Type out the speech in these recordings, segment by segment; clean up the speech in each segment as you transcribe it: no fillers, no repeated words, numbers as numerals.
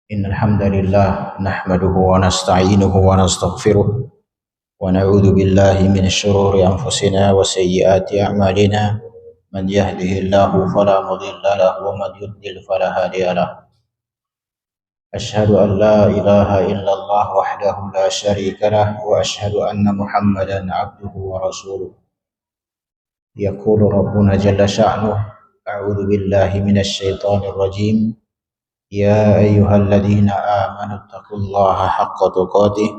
إن الحمد لله نحمده ونستعينه ونستغفره ونعوذ بالله من شرور أنفسنا وسيئات أعمالنا. من يهده الله فلا مضل له ومن يضلل فلا هادي له. أشهد أن لا إله إلا الله وحده لا شريك له وأشهد أن محمدا عبده ورسوله. يقول ربنا جل شأنه: أعوذ بالله من الشيطان الرجيم. يا أيها الذين آمنوا اتقوا الله حق تقاته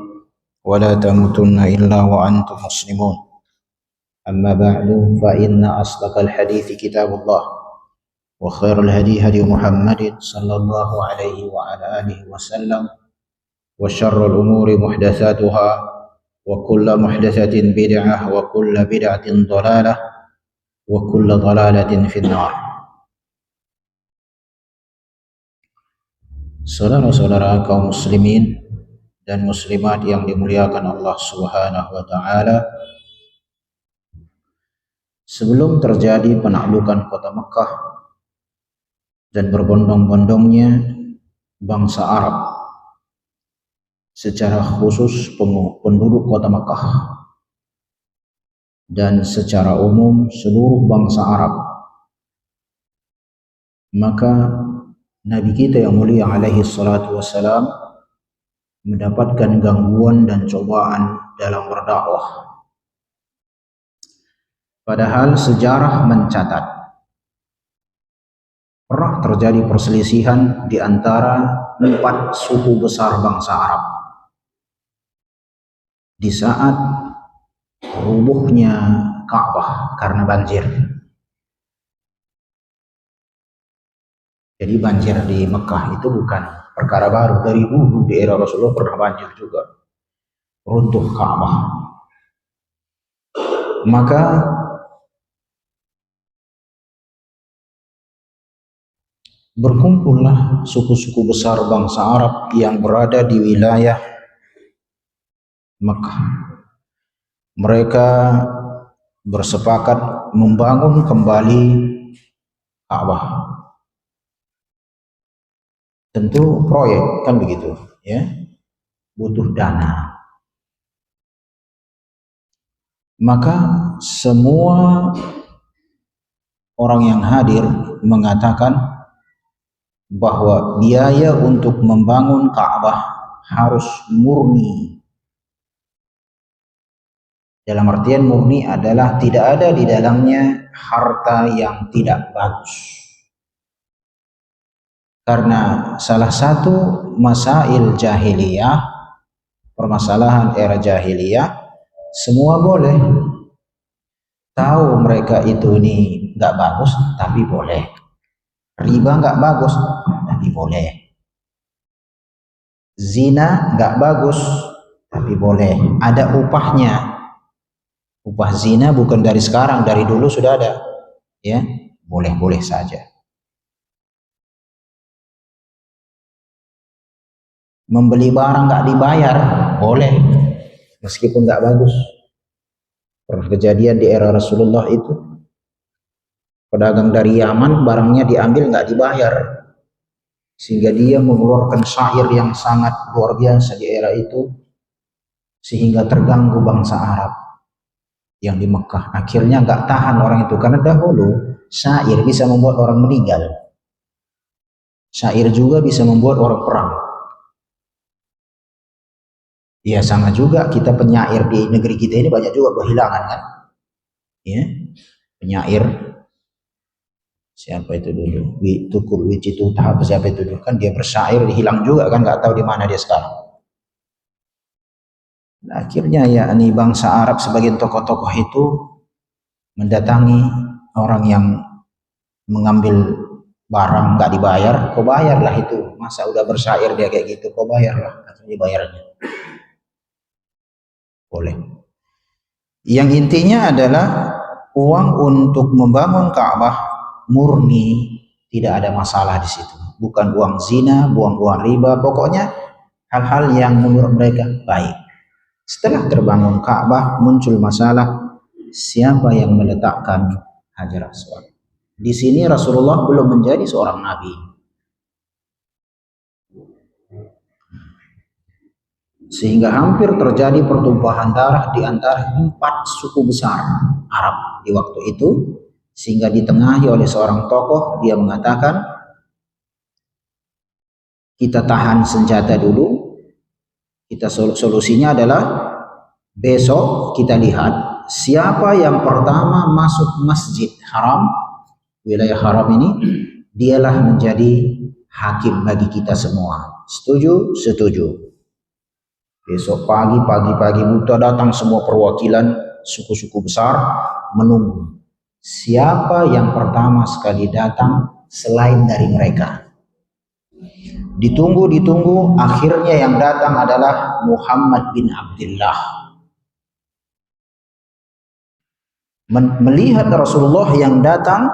ولا تموتن إلا وأنتم مسلمون. أما بعد فإن أصدق الحديث كتاب الله وخير الهدي هدي محمد صلى الله عليه وعلى آله وسلم وشر الأمور محدثاتها وكل محدثة بدعة وكل بدعة ضلالة وكل ضلالة في النار. Saudara-saudara kaum muslimin dan muslimat yang dimuliakan Allah Subhanahu wa taala, sebelum terjadi penaklukan kota Mekah dan berbondong-bondongnya bangsa Arab, secara khusus penduduk kota Mekah dan secara umum seluruh bangsa Arab, maka Nabi kita yang mulia alaihi salatu wassalam mendapatkan gangguan dan cobaan dalam berdakwah. Padahal sejarah mencatat pernah terjadi perselisihan di antara 4 suku besar bangsa Arab di saat rubuhnya Ka'bah karena banjir. Jadi banjir di Mekah itu bukan perkara baru, dari dulu di era Rasulullah pernah banjir juga, runtuh Ka'bah. Maka berkumpullah suku-suku besar bangsa Arab yang berada di wilayah Mekah. Mereka bersepakat membangun kembali Ka'bah. Tentu proyek kan begitu ya, butuh dana. Maka semua orang yang hadir mengatakan bahwa biaya untuk membangun Ka'bah harus murni. Dalam artian murni adalah tidak ada di dalamnya harta yang tidak bagus. Karena salah satu masail jahiliyah, permasalahan era jahiliyah, semua boleh. Tahu mereka itu ini nggak bagus, tapi boleh. Riba nggak bagus, tapi boleh. Zina nggak bagus, tapi boleh. Ada upahnya. Upah zina bukan dari sekarang, dari dulu sudah ada. Ya, boleh-boleh saja. Membeli barang nggak dibayar, boleh, meskipun nggak bagus. Pernah kejadian di era Rasulullah itu, pedagang dari Yaman barangnya diambil nggak dibayar, sehingga dia mengeluarkan syair yang sangat luar biasa di era itu, sehingga terganggu bangsa Arab yang di Mekah. Akhirnya nggak tahan orang itu, karena dahulu syair bisa membuat orang meninggal, syair juga bisa membuat orang perang. Ya sama juga kita penyair di negeri kita ini banyak juga kehilangan kan. Ya, penyair siapa itu dulu? Tukur Wicitu tahap siapa itu dulu? Kan dia bersyair hilang juga kan, nggak tahu di mana dia sekarang. Nah, akhirnya ya ini bangsa Arab sebagian tokoh-tokoh itu mendatangi orang yang mengambil barang nggak dibayar, kau bayarlah itu. Masa udah bersyair dia kayak gitu, kau bayarlah, katanya bayarnya. Boleh. Yang intinya adalah uang untuk membangun Ka'bah murni, tidak ada masalah di situ. Bukan uang zina, bukan uang riba, pokoknya hal-hal yang menurut mereka baik. Setelah terbangun Ka'bah muncul masalah siapa yang meletakkan Hajar Aswad. Di sini Rasulullah belum menjadi seorang nabi. sehingga hampir terjadi pertumpahan darah di antara 4 suku besar Arab di waktu itu, sehingga ditengahi oleh seorang tokoh. Dia mengatakan, kita tahan senjata dulu, kita solusinya adalah besok kita lihat siapa yang pertama masuk Masjid Haram, wilayah haram ini, dialah menjadi hakim bagi kita semua. Setuju? Setuju. Besok pagi buta datang semua perwakilan suku-suku besar menunggu siapa yang pertama sekali datang selain dari mereka. Ditunggu, akhirnya yang datang adalah Muhammad bin Abdullah. Melihat Rasulullah yang datang,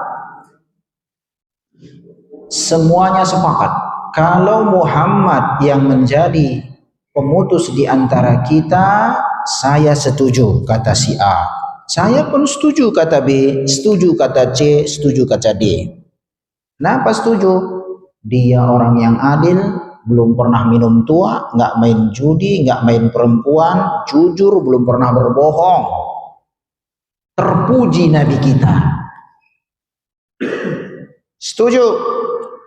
semuanya sepakat kalau Muhammad yang menjadi pemutus di antara kita, saya setuju, kata si A. Saya pun setuju, kata B. Setuju, kata C. Setuju, kata D. Kenapa setuju? Dia orang yang adil, belum pernah minum tua, nggak main judi, nggak main perempuan, jujur, belum pernah berbohong. Terpuji Nabi kita. Setuju.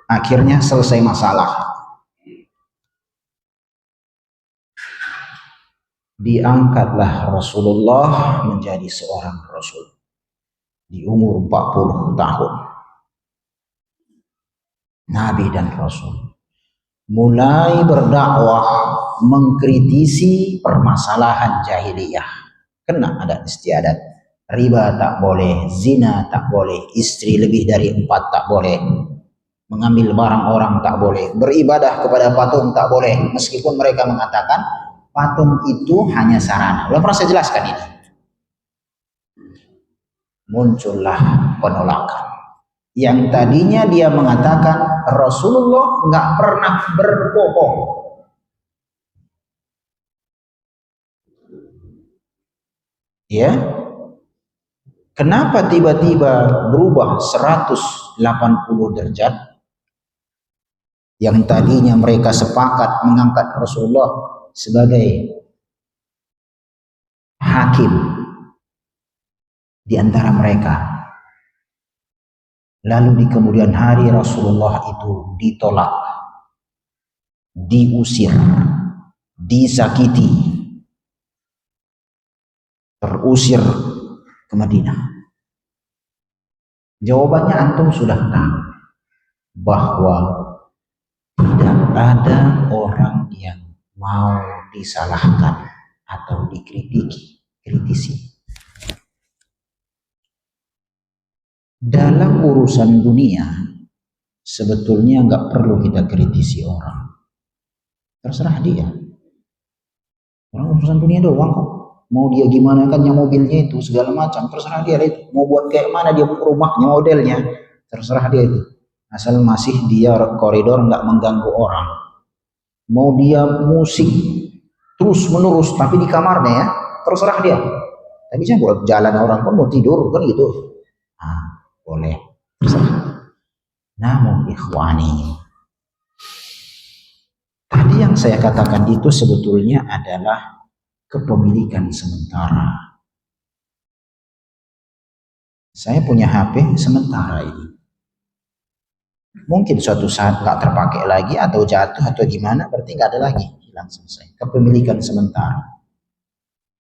Akhirnya selesai masalah. Diangkatlah Rasulullah menjadi seorang Rasul di umur 40 tahun. Nabi dan Rasul mulai berdakwah, mengkritisi permasalahan jahiliyah. Kena adat istiadat, riba tak boleh, zina tak boleh, istri lebih dari 4 tak boleh, mengambil barang orang tak boleh, beribadah kepada patung tak boleh, meskipun mereka mengatakan patung itu hanya sarana. Belum pernah saya jelaskan ini. Muncullah penolakan. Yang tadinya dia mengatakan Rasulullah nggak pernah berbohong. Ya, kenapa tiba-tiba berubah 180 derajat? Yang tadinya mereka sepakat mengangkat Rasulullah sebagai hakim di antara mereka. Lalu di kemudian hari Rasulullah itu ditolak, diusir, disakiti, terusir ke Madinah. Jawabannya antum sudah tahu, bahwa tidak ada orang yang mau disalahkan atau kritisi. Dalam urusan dunia sebetulnya nggak perlu kita kritisi orang, terserah dia. Orang urusan dunia doang kok. Mau dia gimana kan, yang mobilnya itu segala macam, terserah dia itu. Mau buat kayak mana dia rumahnya, modelnya, terserah dia itu. Asal masih dia koridor nggak mengganggu orang. Mau dia musik terus menerus tapi di kamarnya, ya terserah dia. Tapi saya buat jalan orang pun mau tidur kan gitu. Boleh, terserah. Namun ikhwani, tadi yang saya katakan itu sebetulnya adalah kepemilikan sementara. Saya punya HP sementara ini. Mungkin suatu saat nggak terpakai lagi atau jatuh atau gimana, berarti nggak ada lagi, hilang, selesai. Kepemilikan sementara.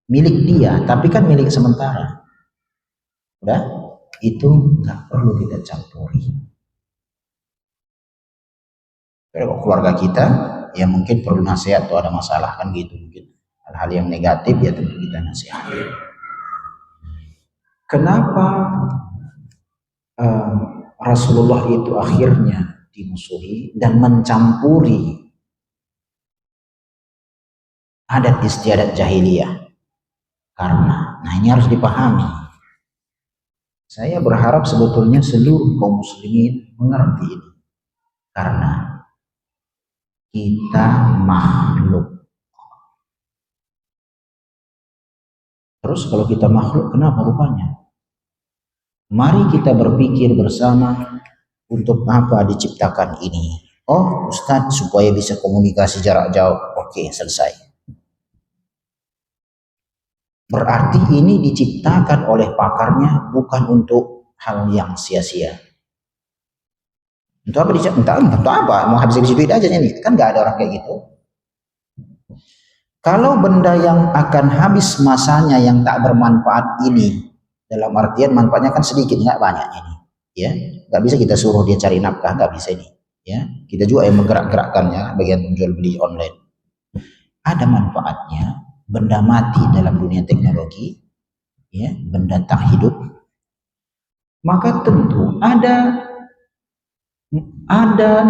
Milik dia, tapi kan milik sementara. Udah? Itu nggak perlu kita campuri. Kalau keluarga kita, ya mungkin perlu nasihat atau ada masalah kan gitu, mungkin hal-hal yang negatif ya tentu kita nasihati. Kenapa Rasulullah itu akhirnya dimusuhi dan mencampuri adat istiadat jahiliyah? Karena, nah ini harus dipahami. Saya berharap sebetulnya seluruh kaum muslimin mengerti ini. Karena kita makhluk. Terus kalau kita makhluk, kenapa rupanya? Mari kita berpikir bersama, untuk apa diciptakan ini? Oh Ustadz, supaya bisa komunikasi jarak jauh. Oke, selesai. Berarti ini diciptakan oleh pakarnya bukan untuk hal yang sia-sia. Untuk apa untuk apa? Mau habis-habis duit aja nih. Kan nggak ada orang kayak gitu. Kalau benda yang akan habis masanya yang tak bermanfaat ini, dalam artian manfaatnya kan sedikit, nggak banyak ini, ya, nggak bisa kita suruh dia cari nafkah, nggak bisa ini, ya. Kita juga yang menggerak-gerakkannya, bagian jual beli online. Ada manfaatnya, benda mati dalam dunia teknologi, ya, benda tak hidup, maka tentu ada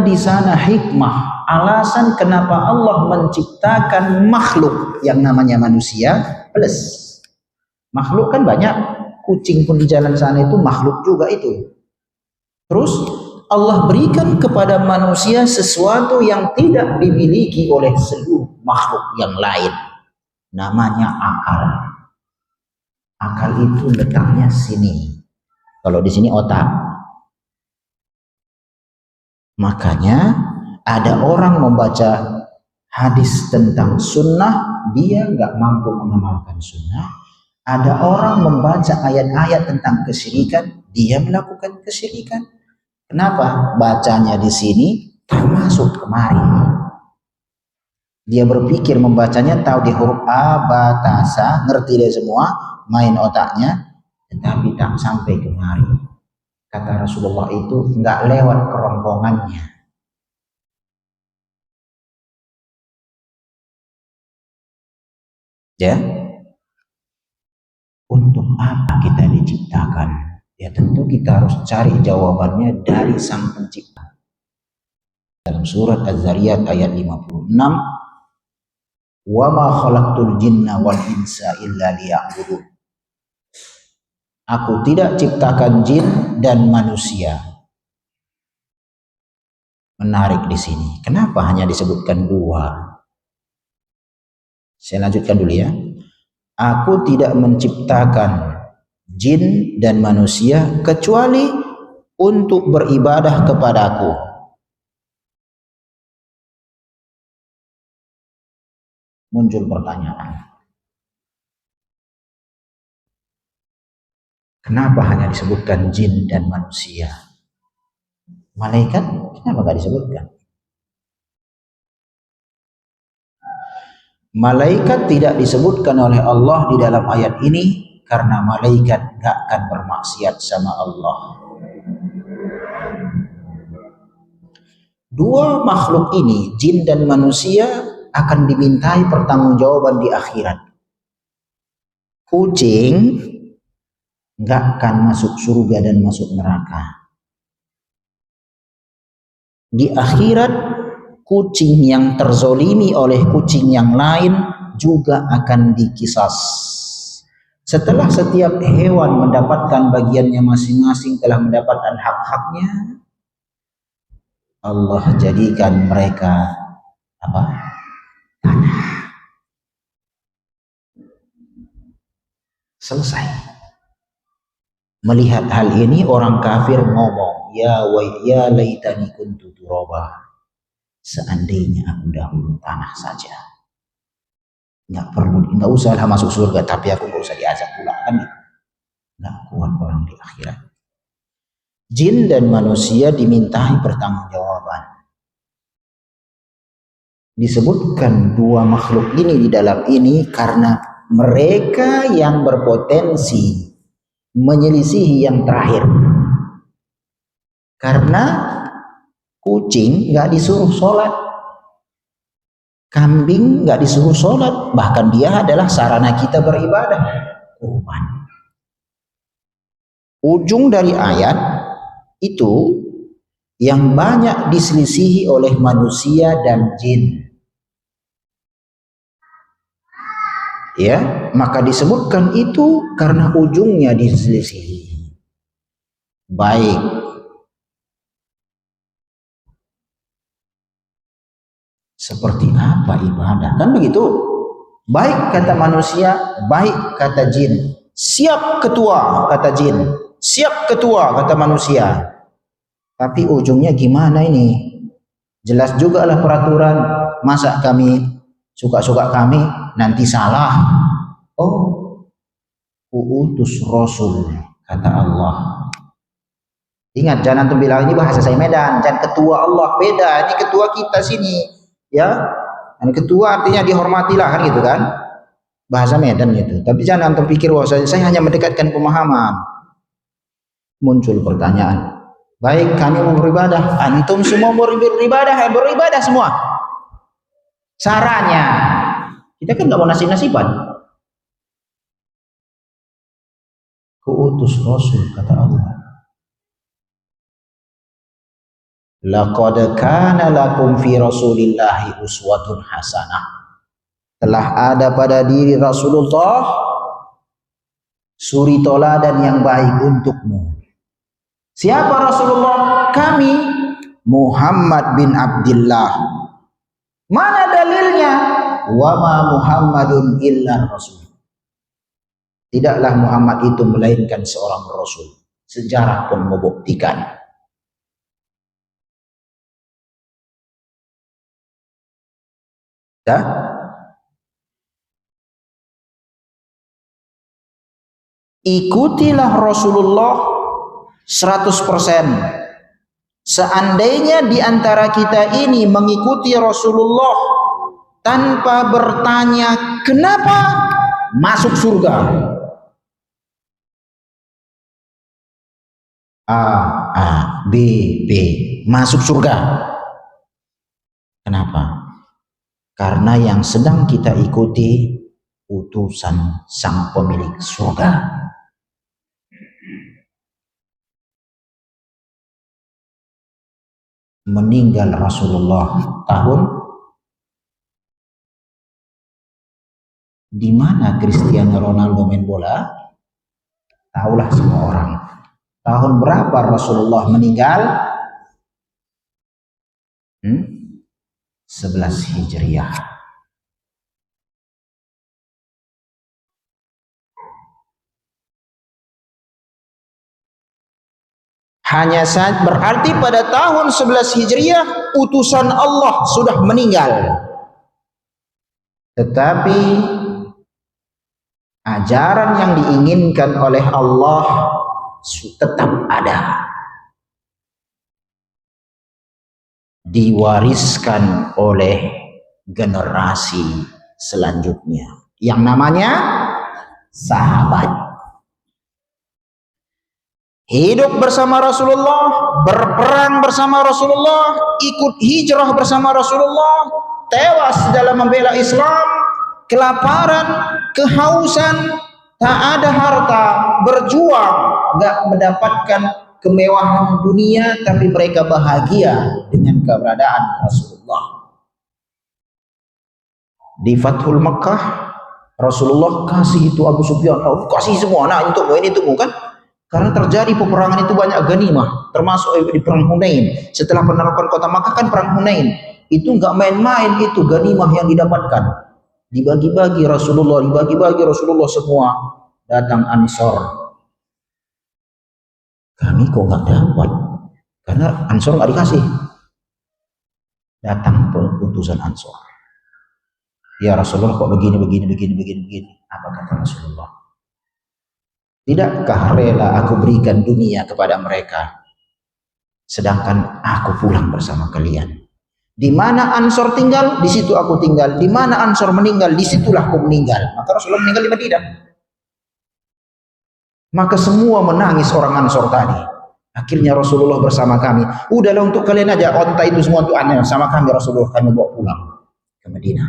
di sana hikmah, alasan kenapa Allah menciptakan makhluk yang namanya manusia plus. Makhluk kan banyak, kucing pun di jalan sana itu makhluk juga itu. Terus Allah berikan kepada manusia sesuatu yang tidak dimiliki oleh seluruh makhluk yang lain. Namanya akal. Akal itu letaknya sini. Kalau di sini otak. Makanya ada orang membaca hadis tentang sunnah, dia nggak mampu mengamalkan sunnah. Ada orang membaca ayat-ayat tentang kesyirikan, dia melakukan kesyirikan. Kenapa? Bacanya di sini termasuk kemari. Dia berpikir membacanya tahu di huruf A, Ba, Ta, Sa, ngerti dia semua, main otaknya, tetapi tak sampai kemari. Kata Rasulullah itu nggak lewat kerongkongannya. Ya, untuk apa kita diciptakan? Ya tentu kita harus cari jawabannya dari Sang Pencipta. Dalam surat Az-Zariyat ayat 56, "Wa ma khalaqtul jinna wal insa illa liya'budun." Aku tidak ciptakan jin dan manusia. Menarik di sini. Kenapa hanya disebutkan dua? Saya lanjutkan dulu ya. Aku tidak menciptakan jin dan manusia kecuali untuk beribadah kepadaku. Muncul pertanyaan. Kenapa hanya disebutkan jin dan manusia? Malaikat kenapa nggak disebutkan? Malaikat tidak disebutkan oleh Allah di dalam ayat ini karena malaikat nggak akan bermaksiat sama Allah. Dua makhluk ini, jin dan manusia, akan dimintai pertanggungjawaban di akhirat. Kucing nggak akan masuk surga dan masuk neraka. Di akhirat, kucing yang terzolimi oleh kucing yang lain juga akan dikisas. Setelah setiap hewan mendapatkan bagiannya masing-masing, telah mendapatkan hak-haknya, Allah jadikan mereka apa? Tanah. Selesai. Melihat hal ini orang kafir ngomong, ya laitani kuntu turaba. Seandainya aku dahulu tanah saja. Nggak usahlah masuk surga, tapi aku nggak usah diazab pula kan? Nggak kuat orang di akhirat. Jin dan manusia dimintai pertanggungjawaban. Disebutkan dua makhluk ini di dalam ini karena mereka yang berpotensi menyelisihi yang terakhir. Karena kucing nggak disuruh sholat, kambing nggak disuruh sholat, bahkan dia adalah sarana kita beribadah. Kurban. Ujung dari ayat itu yang banyak diselisihi oleh manusia dan jin. Ya, maka disebutkan itu karena ujungnya diselisihi. Baik. Seperti apa ibadah? Kan begitu. Baik kata manusia, baik kata jin. Siap ketua kata jin, siap ketua kata manusia. Tapi ujungnya gimana ini? Jelas juga lah peraturan. Masa kami suka-suka kami nanti salah. Oh, Utus Rasul, kata Allah. Ingat, jangan tuh bilang ini bahasa saya Medan, jangan ketua Allah, beda, ini ketua kita sini, ya. Ini ketua artinya dihormatilah kan gitu kan, bahasa Medan itu. Tapi jangan terpikir bahwa saya hanya mendekatkan pemahaman. Muncul pertanyaan, baik kami mau beribadah, antum semua mau beribadah semua. Caranya, kita kan nggak mau nasib-nasiban. Kuutus Rasul, kata Allah. Laqad kana lakum fi Rasulillahi uswatun hasanah. Telah ada pada diri Rasulullah suri toladan yang baik untukmu. Siapa Rasulullah? Kami, Muhammad bin Abdullah. Mana dalilnya? Wa ma Muhammadun illa rasul. Tidaklah Muhammad itu melainkan seorang rasul. Sejarah pun membuktikan. Ya? Ikutilah Rasulullah 100%. Seandainya di antara kita ini mengikuti Rasulullah tanpa bertanya kenapa, masuk surga. A, B, masuk surga. Kenapa? Karena yang sedang kita ikuti utusan sang pemilik surga. Meninggal Rasulullah tahun, di mana Cristiano Ronaldo main bola? Tahulah semua orang. Tahun berapa Rasulullah meninggal? 11 Hijriah. Hanya saat berarti pada tahun 11 Hijriah utusan Allah sudah meninggal. Tetapi ajaran yang diinginkan oleh Allah tetap ada. Diwariskan oleh generasi selanjutnya yang namanya sahabat. Hidup bersama Rasulullah, berperang bersama Rasulullah, ikut hijrah bersama Rasulullah, tewas dalam membela Islam, kelaparan, kehausan, tak ada harta, berjuang, gak mendapatkan kemewahan dunia, tapi mereka bahagia dengan keberadaan Rasulullah. Di Fathul Makkah, Rasulullah kasih itu Abu Sufyan, kasih semua, nah untukmu ini untukmu kan? Karena terjadi peperangan itu banyak ganimah, termasuk di perang Hunain. Setelah penaklukan kota Makkah kan perang Hunain. Itu nggak main-main itu ganimah yang didapatkan. Dibagi-bagi Rasulullah, semua. Datang Ansor. Kami kok nggak dapat? Karena Ansor nggak dikasih. Datang utusan Ansor. Ya Rasulullah kok begini. Apa kata Rasulullah? Tidakkah rela aku berikan dunia kepada mereka, sedangkan aku pulang bersama kalian? Di mana Ansor tinggal, di situ aku tinggal. Di mana Ansor meninggal, di situlah aku meninggal. Maka Rasulullah meninggal di Madinah. Maka semua menangis orang Ansor tadi. Akhirnya Rasulullah bersama kami. Udahlah untuk kalian aja, onta itu semua untuk anda. Sama kami Rasulullah kami bawa pulang ke Madinah.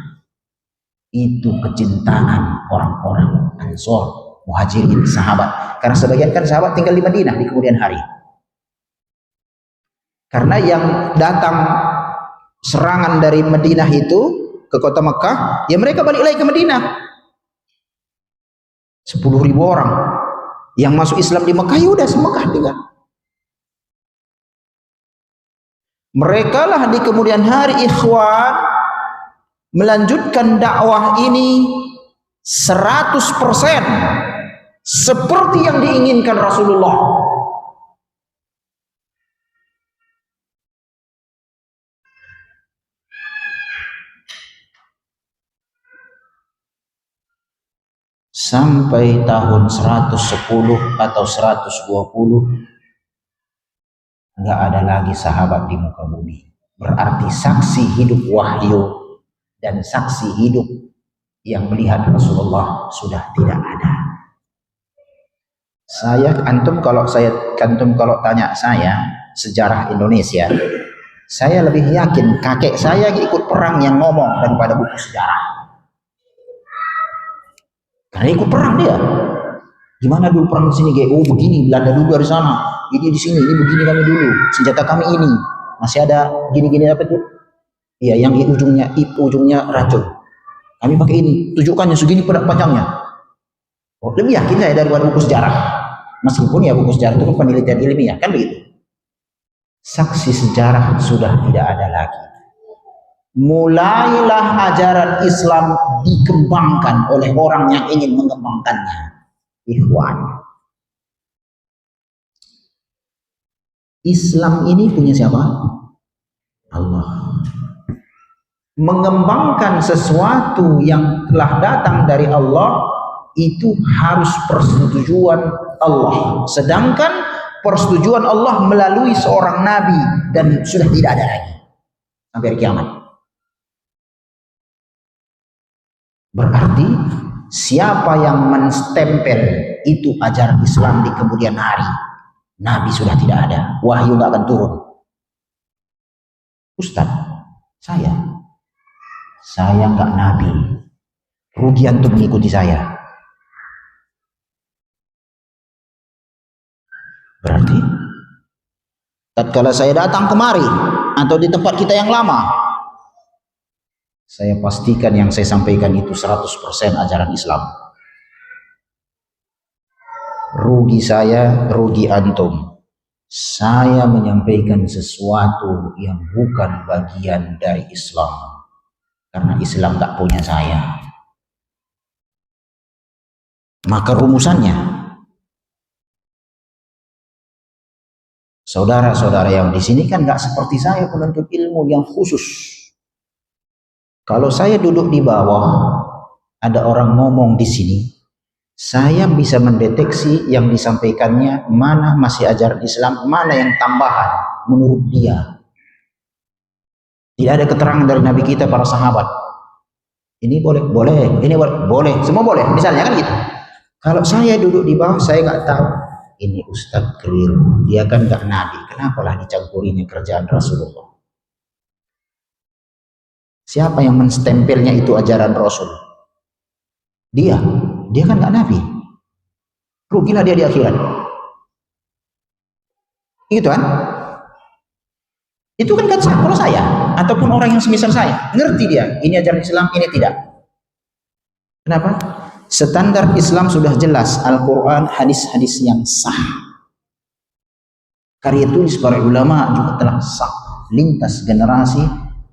Itu kecintaan orang-orang Ansor. Muhajirin, sahabat. Karena sebagian kan sahabat tinggal di Madinah di kemudian hari. Karena yang datang serangan dari Madinah itu ke kota Mekah, ya mereka balik lagi ke Madinah. 10.000 orang yang masuk Islam di Mekah, ya udah se-Mekah tinggal. Mereka lah di kemudian hari ikhwan melanjutkan dakwah ini 100% seperti yang diinginkan Rasulullah. sampai tahun 110 atau 120 nggak ada lagi sahabat di muka bumi. Berarti saksi hidup wahyu dan saksi hidup yang melihat Rasulullah sudah tidak ada. Antum kalau tanya saya sejarah Indonesia, saya lebih yakin kakek saya ikut perang yang ngomong daripada buku sejarah. Karena ikut perang dia. Gimana dulu perang di sini? Oh begini, Belanda dulu dari sana. Ini di sini, ini begini kami dulu. Senjata kami ini. Masih ada gini-gini apa itu? Iya, yang ujungnya racun. Kami pakai ini. Tujukannya segini panjangnya. Oh, lebih yakin saya daripada buku sejarah. Meskipun ya buku sejarah itu penelitian ilmiah, kan begitu. Saksi sejarah sudah tidak ada lagi. Mulailah ajaran Islam dikembangkan oleh orang yang ingin mengembangkannya. Ikhwan, Islam ini punya siapa? Allah. Mengembangkan sesuatu yang telah datang dari Allah itu harus persetujuan Allah. Sedangkan persetujuan Allah melalui seorang nabi dan sudah tidak ada lagi sampai hari kiamat. Berarti siapa yang menstempel itu ajaran Islam di kemudian hari, nabi sudah tidak ada, wahyu nggak akan turun. Ustaz, saya nggak nabi, rugi antum mengikuti saya. Berarti tatkala saya datang kemari atau di tempat kita yang lama, saya pastikan yang saya sampaikan itu 100% ajaran Islam. Rugi saya, rugi antum. Saya menyampaikan sesuatu yang bukan bagian dari Islam. Karena Islam tak punya saya. Maka rumusannya, saudara-saudara yang di sini kan nggak seperti saya penuntut ilmu yang khusus. Kalau saya duduk di bawah, ada orang ngomong di sini, saya bisa mendeteksi yang disampaikannya mana masih ajaran Islam, mana yang tambahan menurut dia. Tidak ada keterangan dari Nabi kita, para sahabat. Ini boleh, ini boleh, semua boleh. Misalnya kan gitu. Kalau saya duduk di bawah, saya nggak tahu. Ini Ustadz keliru, dia kan nggak Nabi. Kenapalah dicampurinya kerjaan Rasulullah? Siapa yang menstempelnya itu ajaran Rasul? Dia kan nggak Nabi. Rugilah dia di akhirat. Gitu kan? Itu kan kalau saya ataupun orang yang semisal saya ngerti dia, ini ajaran Islam, ini tidak. Kenapa? Standar Islam sudah jelas, Al-Quran, hadis-hadis yang sah. Karya tulis para ulama juga telah sah. Lintas generasi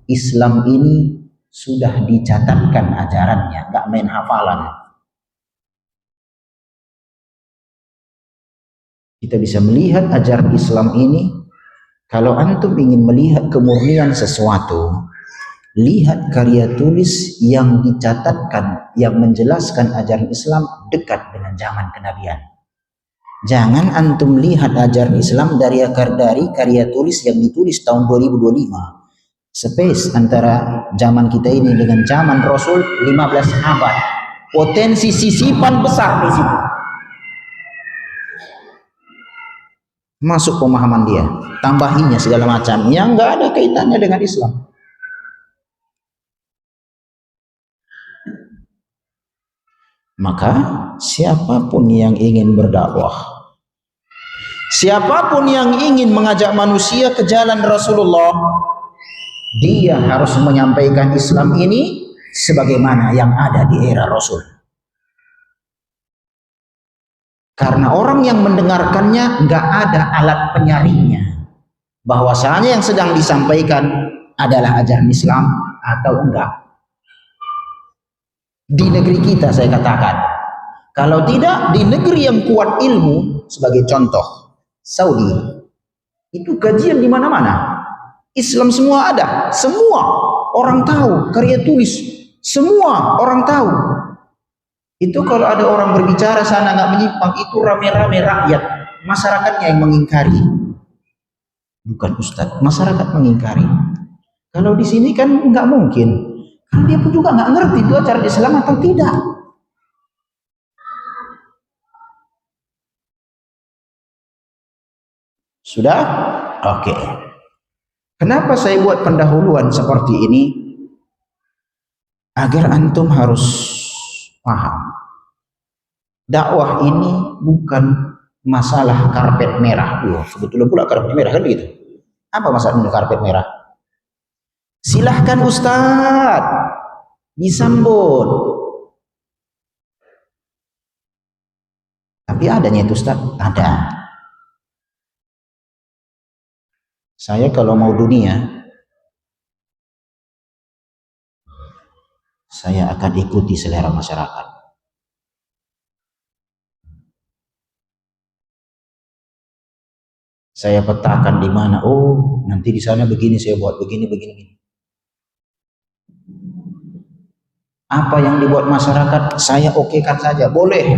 Islam ini sudah dicatatkan ajarannya, nggak main hafalan. Kita bisa melihat ajaran Islam ini. Kalau antum ingin melihat kemurnian sesuatu, lihat karya tulis yang dicatatkan, yang menjelaskan ajaran Islam dekat dengan zaman kenabian. Jangan antum lihat ajaran Islam dari karya tulis yang ditulis tahun 2025. Space antara zaman kita ini dengan zaman Rasul 15 abad. Potensi sisipan besar di situ. Masuk pemahaman dia, tambahinnya segala macam yang nggak ada kaitannya dengan Islam. Maka siapapun yang ingin berdakwah, siapapun yang ingin mengajak manusia ke jalan Rasulullah, dia harus menyampaikan Islam ini sebagaimana yang ada di era Rasul. Karena orang yang mendengarkannya nggak ada alat penyaringnya, bahwasanya yang sedang disampaikan adalah ajaran Islam atau enggak. Di negeri kita saya katakan, kalau tidak di negeri yang kuat ilmu, sebagai contoh Saudi, itu kajian di mana-mana, Islam semua ada, semua orang tahu, karya tulis semua orang tahu. Itu kalau ada orang berbicara sana nggak menyimpang, itu rame-rame rakyat, masyarakatnya yang mengingkari. Bukan Ustadz, masyarakat mengingkari. Kalau di sini kan nggak mungkin. Kan dia pun juga nggak ngerti itu acara Islam atau tidak. Sudah? Oke. Kenapa saya buat pendahuluan seperti ini? Agar antum harus paham. Dakwah ini bukan masalah karpet merah. Sebetulnya pula karpet merah kan begitu. Apa masalahnya karpet merah? Silahkan Ustadz disambut. Tapi adanya itu Ustadz? Ada. Saya kalau mau dunia, saya akan ikuti selera masyarakat. Saya petakan di mana, oh nanti di sana begini, saya buat begini, begini. Apa yang dibuat masyarakat, saya okekan saja, boleh.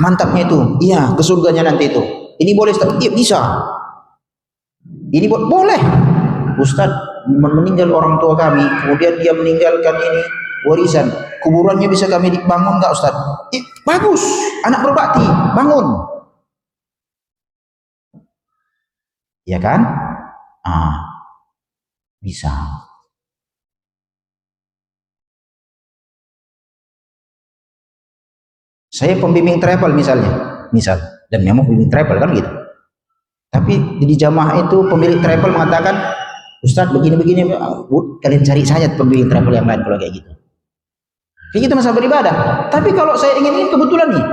Mantapnya itu, iya ke surganya nanti itu. Ini boleh Ustaz? Iya bisa. Ini boleh. Ustadz meninggal orang tua kami, kemudian dia meninggalkan ini warisan, kuburannya bisa kami dibangun nggak Ustadz? Bagus, anak berbakti, bangun. Ya kan? Bisa. Saya pembimbing travel misal, dan memang pembimbing travel kan gitu. Tapi di jamaah itu pemilik travel mengatakan, Ustadz begini-begini, kalian cari saja pembimbing travel yang lain kalau kayak gitu. Kayak gitu masa beribadah. Tapi kalau saya ingin kebetulan nih,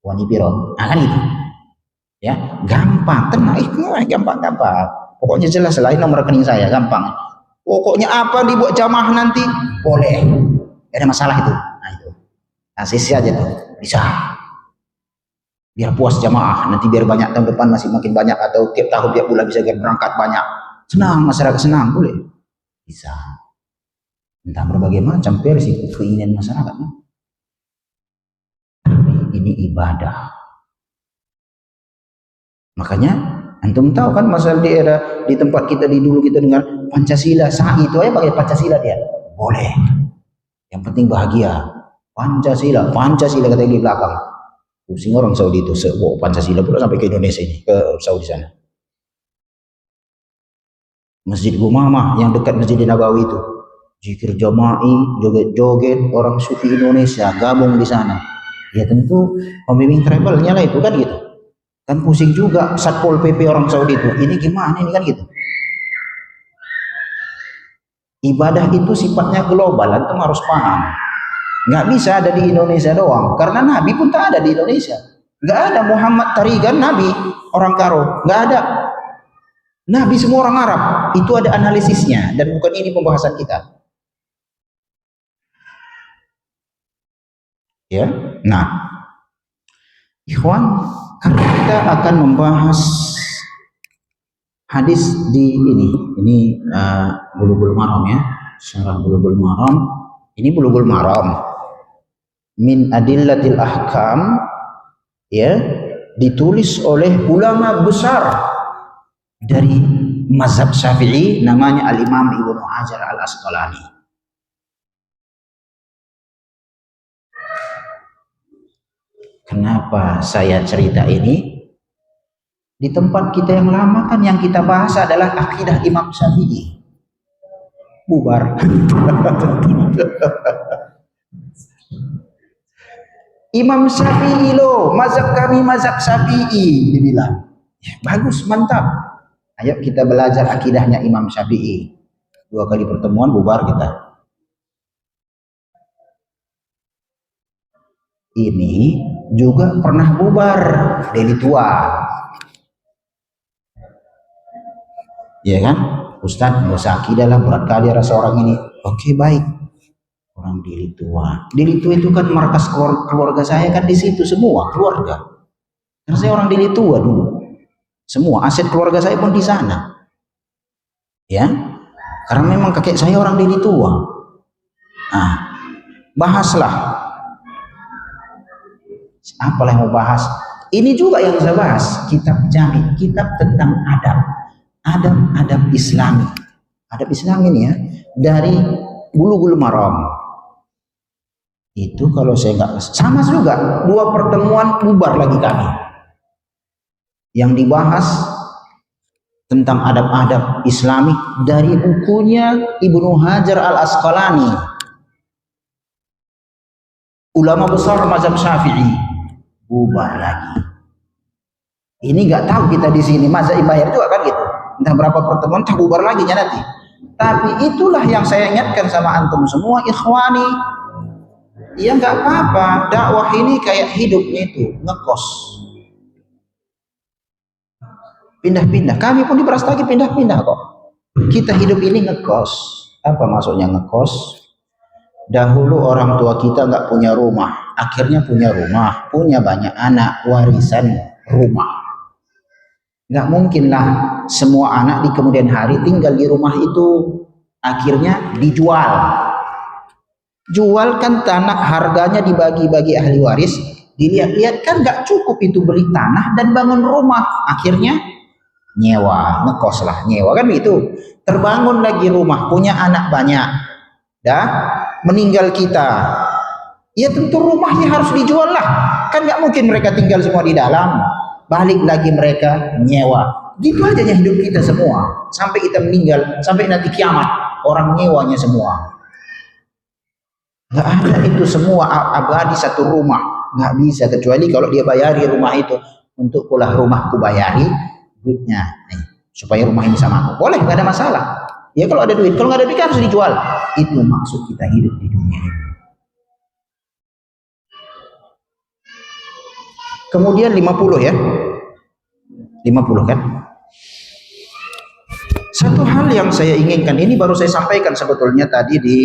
wani piro, kan gitu. Ya, gampang, tenang, gampang. Pokoknya jelas selain nomor rekening saya, gampang. Pokoknya apa dibuat jamaah nanti, boleh. Gak ada masalah itu. Nah itu. Nah sisi aja tuh, bisa. Biar puas jamaah, nanti biar banyak tahun depan masih makin banyak, atau tiap tahun tiap bulan bisa berangkat banyak. Senang, masyarakat senang, boleh. Bisa. Entah berbagai macam versi keinginan masyarakat. Ini ibadah. Makanya antum tahu kan masalah di era di tempat kita dulu kita dengar Pancasila, sa'i itu aja pakai Pancasila dia. Boleh. Yang penting bahagia. Pancasila kata di belakang. Pusing orang Saudi itu, Pancasila pula sampai ke Indonesia ini, ke Saudi sana. Masjid Gumamah yang dekat Masjid Nabawi itu, zikir jama'i, joget-joget orang sufi Indonesia gabung di sana. Ya tentu pembimbing travelnya lah itu kan gitu. Kan pusing juga Satpol PP orang Saudi itu. Ini gimana ini kan gitu. Ibadah itu sifatnya global, antum harus paham. Nggak bisa ada di Indonesia doang, karena Nabi pun tak ada di Indonesia. Nggak ada Muhammad Tarigan, Nabi orang Karo, nggak ada. Nabi semua orang Arab, itu ada analisisnya, dan bukan ini pembahasan kita. Ya, nah, ikhwan, karena kita akan membahas hadis di ini Bulughul Maram ya, syarah Bulughul Maram. Ini Bulughul Maram. Min adillatil ahkam, ya, ditulis oleh ulama besar dari mazhab Syafi'i, namanya Al-Imam Ibnu Hajar Al-Asqalani. Kenapa saya cerita ini? Di tempat kita yang lama kan yang kita bahas adalah akidah Imam Syafi'i. Bubar. Imam Syafi'i loh, mazhab kami mazhab Syafi'i, dibilang. Ya, bagus, mantap. Ayo kita belajar akidahnya Imam Syafi'i. 2 kali pertemuan bubar kita. Ini juga pernah bubar Deli Tua. Ya kan? Ustadz, nggak usah akidah lah, berat kali rasa orang ini. Oke, baik. Orang Deli Tua. Deli Tua itu kan markas keluarga saya kan di situ semua keluarga. Karena saya orang Deli Tua dulu. Semua aset keluarga saya pun di sana. Ya. Karena memang kakek saya orang Deli Tua. Nah, bahaslah Apalah yang mau bahas? Ini juga yang saya bahas, kitab Jami, kitab tentang adab. Adab Islami. Adab Islami ini ya, dari Bulughul Maram. Itu kalau saya nggak sama juga, 2 pertemuan bubar lagi kami. Yang dibahas tentang adab-adab Islami dari bukunya Ibnu Hajar Al-Asqalani, ulama besar mazhab Syafi'i, bubar lagi. Ini nggak tahu kita di sini mazhab bayar juga kan gitu. Entah berapa pertemuan tak bubar lagi nanti. Tapi itulah yang saya ingatkan sama antum semua ikhwani. Ya nggak apa-apa, dakwah ini kayak hidupnya itu ngekos. Pindah-pindah. Kami pun di Brastagi pindah-pindah kok. Kita hidup ini ngekos. Apa maksudnya ngekos? Dahulu orang tua kita nggak punya rumah, akhirnya punya rumah, punya banyak anak, warisan rumah. Nggak mungkin lah semua anak di kemudian hari tinggal di rumah itu, akhirnya dijual. Jualkan tanah, harganya dibagi-bagi ahli waris, dilihat-lihat kan nggak cukup itu beli tanah dan bangun rumah, akhirnya nyewa, ngekos lah, nyewa kan itu. Terbangun lagi rumah, punya anak banyak, dah meninggal kita, ya tentu rumahnya harus dijual lah, kan nggak mungkin mereka tinggal semua di dalam, balik lagi mereka nyewa. Gitu aja hidup kita semua sampai kita meninggal, sampai nanti kiamat orang nyewanya semua. Nggak ada itu semua abadi satu rumah, nggak bisa, kecuali kalau dia bayari rumah itu, untuk pula rumahku bayari duitnya nih, supaya rumah ini sama aku, boleh, nggak ada masalah ya. Kalau ada duit, kalau nggak ada duit harus dijual. Itu maksud kita hidup di dunia ini. Kemudian 50 ya, 50 kan. Satu hal yang saya inginkan, ini baru saya sampaikan sebetulnya tadi di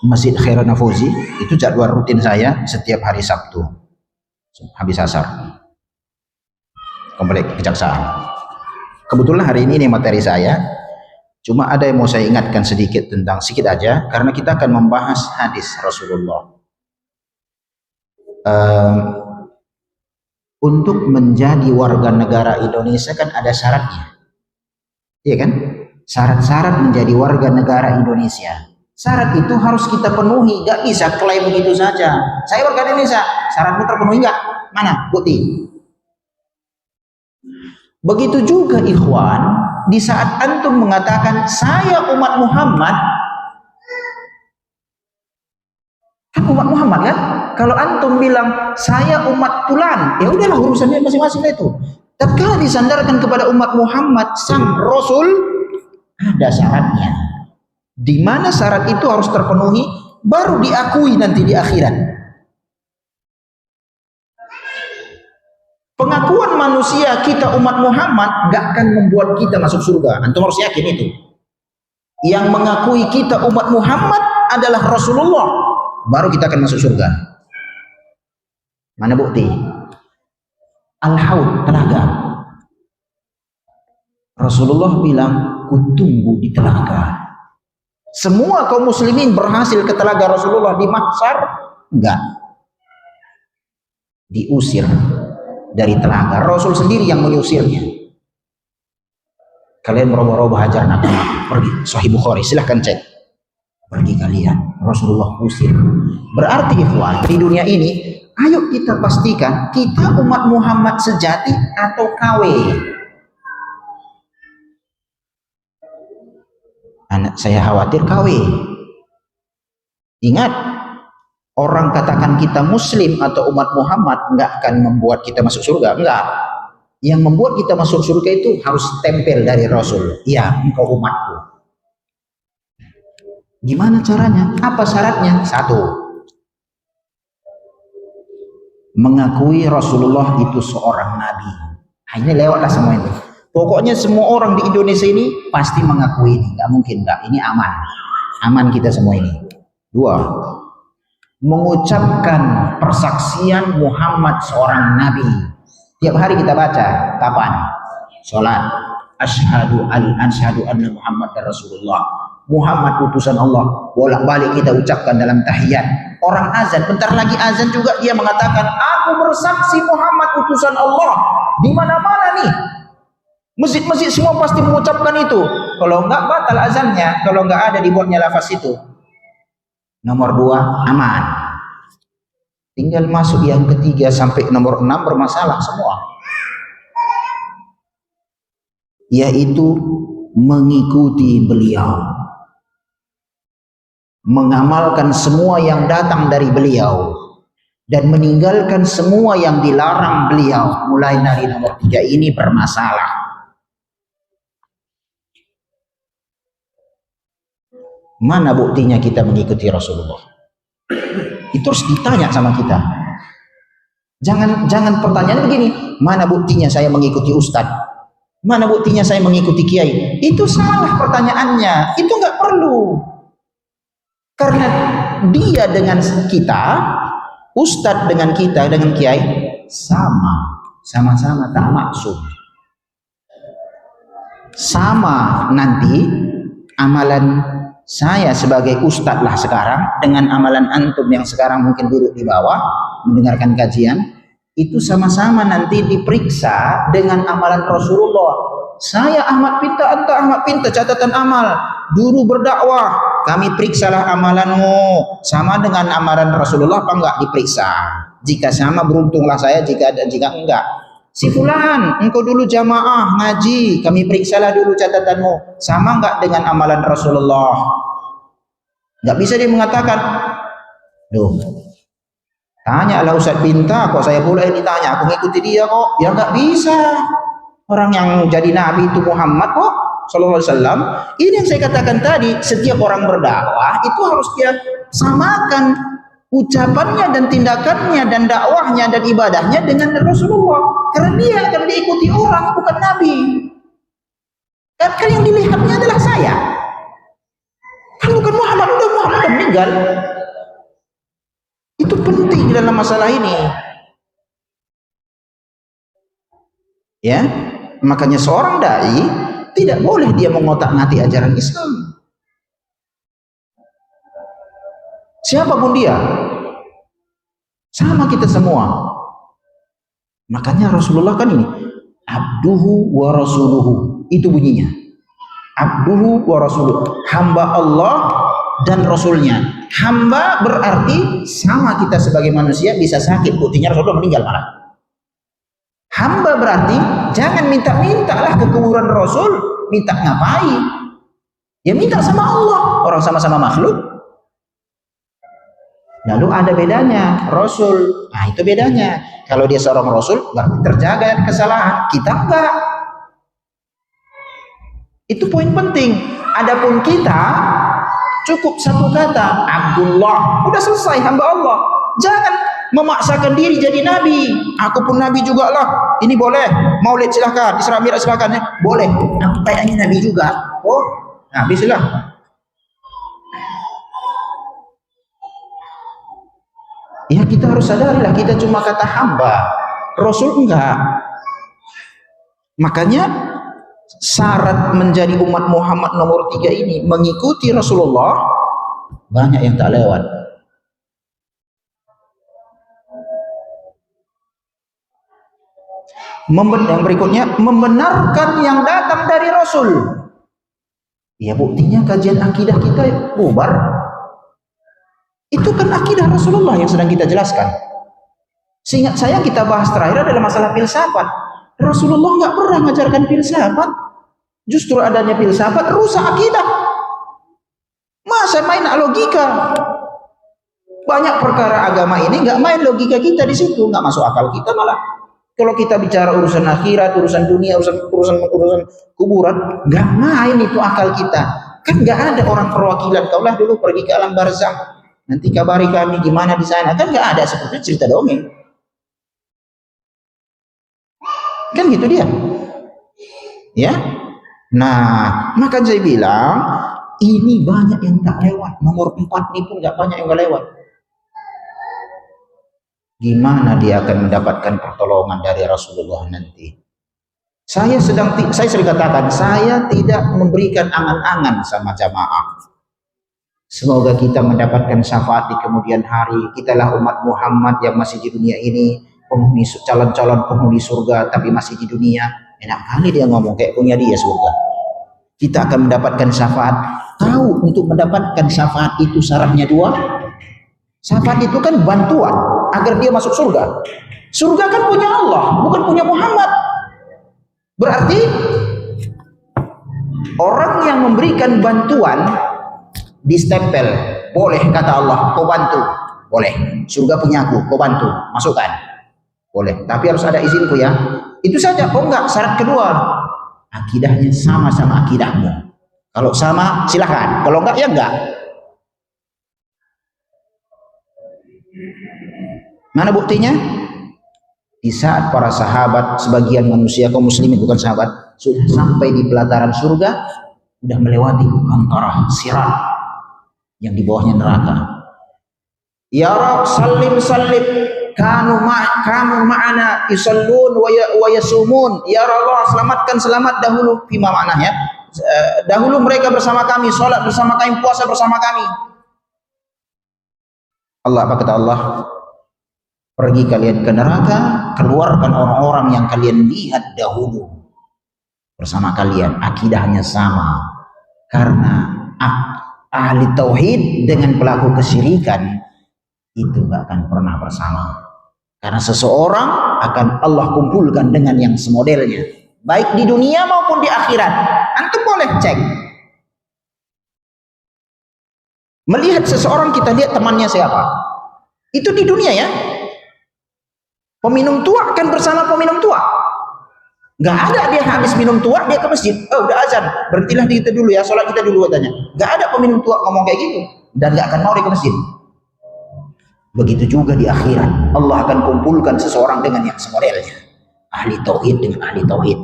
Masjid Khairul Nafauzi, itu jadwal rutin saya setiap hari Sabtu habis asar, komplek kejaksaan. Kebetulan hari ini materi saya, cuma ada yang mau saya ingatkan sedikit aja, karena kita akan membahas hadis Rasulullah. Untuk menjadi warga negara Indonesia kan ada syaratnya, iya kan? Syarat-syarat menjadi warga negara Indonesia. Syarat itu harus kita penuhi, gak bisa klaim begitu saja. Saya warga Indonesia, syaratmu terpenuhi nggak? Mana bukti? Begitu juga ikhwan, di saat antum mengatakan saya umat Muhammad, kan umat Muhammad kan? Kalau antum bilang saya umat fulan, ya udahlah urusannya masing-masing itu. Tapi kalau disandarkan kepada umat Muhammad sang Rasul, ada syaratnya. Di mana syarat itu harus terpenuhi, baru diakui nanti di akhirat. Pengakuan manusia kita umat Muhammad gak akan membuat kita masuk surga. Antum harus yakin itu. Yang mengakui kita umat Muhammad adalah Rasulullah, baru kita akan masuk surga. Mana bukti? Al-Haud, telaga. Rasulullah bilang, kutunggu di telaga. Semua kaum muslimin berhasil ke telaga Rasulullah di mahsyar? Enggak. Diusir dari telaga. Rasul sendiri yang mengusirnya. Kalian merubah-rubah hajar nak, pergi. Sahih Bukhari, silahkan cek. Pergi kalian. Rasulullah usir. Berarti ikhwan, di dunia ini, ayo kita pastikan kita umat Muhammad sejati atau KW. Anak saya khawatir KW. Ingat, orang katakan kita muslim atau umat Muhammad nggak akan membuat kita masuk surga, enggak. Yang membuat kita masuk surga itu harus tempel dari Rasul. Iya, engkau umatku. Gimana caranya? Apa syaratnya? 1, mengakui Rasulullah itu seorang nabi. Ini lewatlah semua itu. Pokoknya semua orang di Indonesia ini pasti mengakui ini, nggak mungkin nggak. Ini aman, aman kita semua ini. 2, mengucapkan persaksian Muhammad seorang nabi. Tiap hari kita baca, kapan? Sholat. Asyhadu anna Muhammad Rasulullah. Muhammad utusan Allah, bolak-balik kita ucapkan dalam tahiyat. Orang azan, bentar lagi azan juga dia mengatakan, aku bersaksi Muhammad utusan Allah. Di mana-mana nih, masjid-masjid semua pasti mengucapkan itu. Kalau enggak batal azannya, kalau enggak ada dibuatnya lafaz itu. Nomor 2 aman. Tinggal masuk yang ketiga sampai nomor 6 bermasalah semua. Yaitu mengikuti beliau, mengamalkan semua yang datang dari beliau dan meninggalkan semua yang dilarang beliau. Mulai dari nomor 3 ini bermasalah. Mana buktinya kita mengikuti Rasulullah? Itu harus ditanya sama kita. Jangan pertanyaan begini, mana buktinya saya mengikuti ustadz? Mana buktinya saya mengikuti kiai? Itu salah pertanyaannya. Itu nggak perlu. Karena dia dengan kita, ustadz dengan kita, dengan kiai, sama-sama tak maksud. Sama nanti amalan saya sebagai ustadz lah sekarang dengan amalan antum yang sekarang mungkin duduk di bawah mendengarkan kajian, itu sama-sama nanti diperiksa dengan amalan Rasulullah. Saya Ahmad Pinta, anta Ahmad Pinta, catatan amal. Dulu berdakwah, kami periksalah amalanmu. Sama dengan amalan Rasulullah apa enggak? Diperiksa. Jika sama beruntunglah saya, jika enggak. Si fulan, engkau dulu jamaah ngaji, kami periksalah dulu catatanmu. Sama enggak dengan amalan Rasulullah? Enggak bisa dia mengatakan, duh, tanyalah Ustaz Pinta, kok saya boleh ditanya, aku ngikuti dia kok. Ya enggak bisa. Orang yang jadi nabi itu Muhammad kok sallallahu alaihi wasallam. Ini yang saya katakan tadi, setiap orang berdakwah itu harus dia samakan ucapannya dan tindakannya dan dakwahnya dan ibadahnya dengan Rasulullah. Karena dia akan diikuti orang, bukan nabi. Kan yang dilihatnya adalah saya. Kan bukan Muhammad, udah Muhammad udah meninggal. Itu penting dalam masalah ini. Ya, makanya seorang dai tidak boleh dia mengotak-ngatik ajaran Islam. Siapapun dia, sama kita semua. Makanya Rasulullah kan ini, abduhu wa rasuluhu, itu bunyinya. Abduhu wa rasuluhu, hamba Allah dan Rasulnya. Hamba berarti sama kita sebagai manusia bisa sakit, buktinya Rasulullah meninggal malah. Hamba berarti jangan minta-mintalah ke kuburan Rasul, minta ngapain? Ya minta sama Allah, orang sama-sama makhluk. Lalu ada bedanya Rasul, nah itu bedanya. Kalau dia seorang Rasul berarti terjaga kesalahan, kita enggak. Itu poin penting. Adapun kita cukup satu kata, Abdullah, udah selesai, hamba Allah. Jangan memaksakan diri jadi nabi. Aku pun nabi juga lah. Ini boleh, Maulid silahkan, Isra Mi'raj silahkan ya. Boleh, aku kayaknya nabi juga. Oh, nabi silahkan. Ya kita harus sadarilah, kita cuma kata hamba, Rasul enggak. Makanya syarat menjadi umat Muhammad nomor 3 ini mengikuti Rasulullah, banyak yang tak lewat. Yang berikutnya, membenarkan yang datang dari Rasul. Ya buktinya kajian akidah kita bubar. Itu kan akidah Rasulullah yang sedang kita jelaskan. Seingat saya kita bahas terakhir adalah masalah filsafat. Rasulullah nggak pernah mengajarkan filsafat. Justru adanya filsafat rusak akidah. Masa main logika? Banyak perkara agama ini nggak main logika kita di situ, nggak masuk akal kita malah. Kalau kita bicara urusan akhirat, urusan dunia, urusan kuburan, nggak main itu akal kita. Kan nggak ada orang perwakilan. Kaulah dulu pergi ke alam barzakh, nanti kabari kami gimana di sana. Kan nggak ada, seperti cerita dongeng. Kan gitu dia. Ya. Nah, maka saya bilang ini banyak yang tak lewat. Nomor 4 ini pun nggak banyak yang nggak lewat. Gimana dia akan mendapatkan pertolongan dari Rasulullah nanti? Saya sering katakan, saya tidak memberikan angan-angan sama jamaah. Semoga kita mendapatkan syafaat di kemudian hari. Kitalah umat Muhammad yang masih di dunia ini, calon-calon penghuni surga tapi masih di dunia. Enak kali dia ngomong kayak punya dia surga. Kita akan mendapatkan syafaat. Tahu untuk mendapatkan syafaat itu syaratnya dua. Syafaat itu kan bantuan agar dia masuk surga. Surga kan punya Allah, bukan punya Muhammad. Berarti orang yang memberikan bantuan distempel, boleh kata Allah, kau bantu, boleh. Surga punya aku, kau bantu, masukkan, boleh. Tapi harus ada izinku ya. Itu saja. Oh enggak, syarat kedua, akidahnya sama-sama akidahmu. Kalau sama silahkan, kalau enggak ya enggak. Mana buktinya? Di saat para sahabat, sebagian manusia kaum muslimin bukan sahabat, sudah sampai di pelataran surga, sudah melewati antara sirat yang di bawahnya neraka. Ya Rab, salim kanu ma'ana yusallun wa yasumun. Ya Allah, selamat dahulu. Bima maknanya, dahulu mereka bersama kami, sholat bersama kami, puasa bersama kami. Allah, apa kata Allah? Pergi kalian ke neraka, keluarkan orang-orang yang kalian lihat dahulu bersama kalian. Akidahnya sama. Karena ahli tauhid dengan pelaku kesyirikan itu gak akan pernah bersama. Karena seseorang akan Allah kumpulkan dengan yang semodelnya, baik di dunia maupun di akhirat. Antum boleh cek. Melihat seseorang, kita lihat temannya siapa. Itu di dunia ya. Peminum tua akan bersama peminum tua. Nggak ada dia habis minum tua dia ke masjid. Oh udah azan, berhentilah kita dulu ya, sholat kita dulu katanya. Nggak ada peminum tua ngomong kayak gitu, dan nggak akan mau dia ke masjid. Begitu juga di akhirat, Allah akan kumpulkan seseorang dengan yang semodelnya. Ahli tauhid dengan ahli tauhid.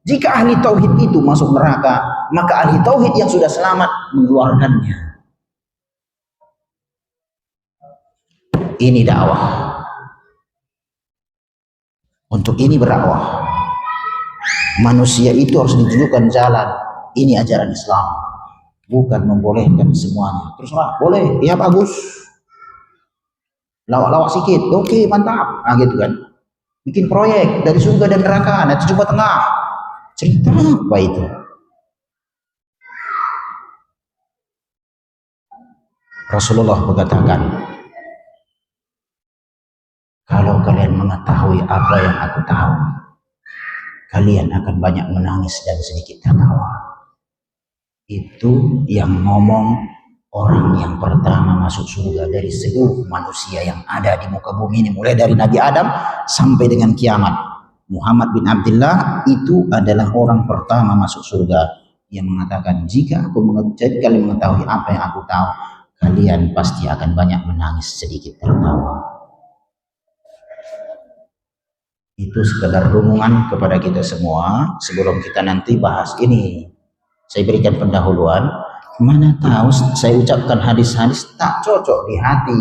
Jika ahli tauhid itu masuk neraka, maka ahli tauhid yang sudah selamat mengeluarkannya. Ini dakwah. Untuk ini berdakwah. Manusia itu harus ditunjukkan jalan. Ini ajaran Islam, bukan membolehkan semuanya. Terserah, boleh, ya bagus. Lawak-lawak sikit, oke, mantap. Nah gitu kan. Bikin proyek dari surga dan neraka, nanti coba tengah. Cerita apa itu? Rasulullah mengatakan, kalau kalian mengetahui apa yang aku tahu, kalian akan banyak menangis dan sedikit tertawa. Itu yang ngomong orang yang pertama masuk surga dari seluruh manusia yang ada di muka bumi ini, mulai dari Nabi Adam sampai dengan kiamat. Muhammad bin Abdullah itu adalah orang pertama masuk surga yang mengatakan, jika kalian mengetahui apa yang aku tahu, kalian pasti akan banyak menangis sedikit tertawa. Itu sekedar renungan kepada kita semua sebelum kita nanti bahas ini. Saya berikan pendahuluan, mana tahu saya ucapkan hadis-hadis tak cocok di hati,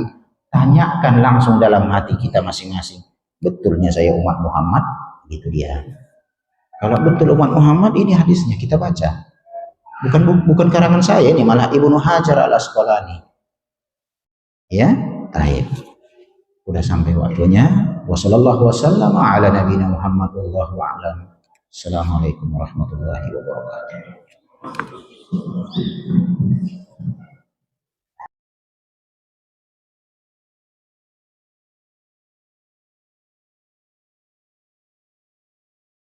tanyakan langsung dalam hati kita masing-masing. Betulnya saya umat Muhammad? Gitu dia. Kalau betul umat Muhammad, ini hadisnya kita baca. Bukan karangan saya, ini malah Ibnu Hajar al-Asqalani. Ya, taib. Udah sampai waktunya. Wassallallahu wasallam ala nabiyina Muhammad wallahu a'lam. Assalamualaikum warahmatullahi wabarakatuh.